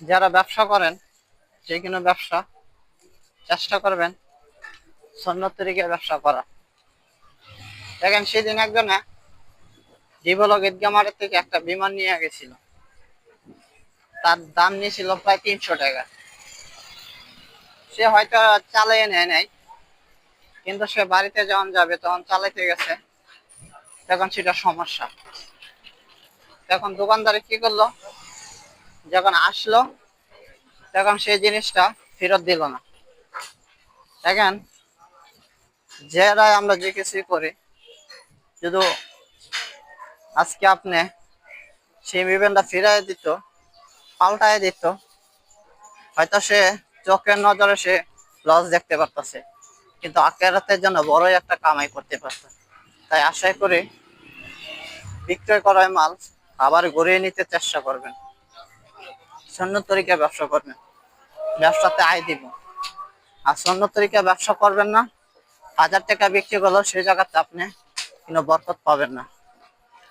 যারা ব্যবসা করেন, যে কোনো ব্যবসা চেষ্টা করবেন সুন্নত তরিকায় ব্যবসা করা। দেখেন সেদিন একজনে জীবলক ঈদগাহ মাঠের থেকে একটা বিমান নিয়ে গেছিল, তার দাম নিয়েছিল প্রায় 300 টাকা। সে হয়তো চালিয়ে নেয় নাই, কিন্তু সে বাড়িতে যখন যাবে তখন চালাইতে গেছে, তখন সেটা সমস্যা। তখন দোকানদারে কি করলো, যখন আসলো তখন সেই জিনিসটা ফেরত দিল না। দেখেন যারা আমরা যে কিছুই করি, যদি আজকে আপনি সেই বিমানটা ফিরাই দিত, পাল্টায় দিত, হয়তো সে চোখের নজরে সে লস দেখতে পারতেছে, কিন্তু আখিরাতের জন্য বড়ই একটা কামাই করতে পারত। তাই আশা করি বিক্রয় করা মাল আবার ঘুরিয়ে নিতে চেষ্টা করবেন, সুন্নত তরিকায় ব্যবসা করবেন, ব্যবসাতে আয় দিব। আর সুন্নত তরিকায় ব্যবসা করবেন না, 1000 টাকা বিক্রি করলেও সেই জায়গাতে আপনি কোনো বরকত পাবেন না।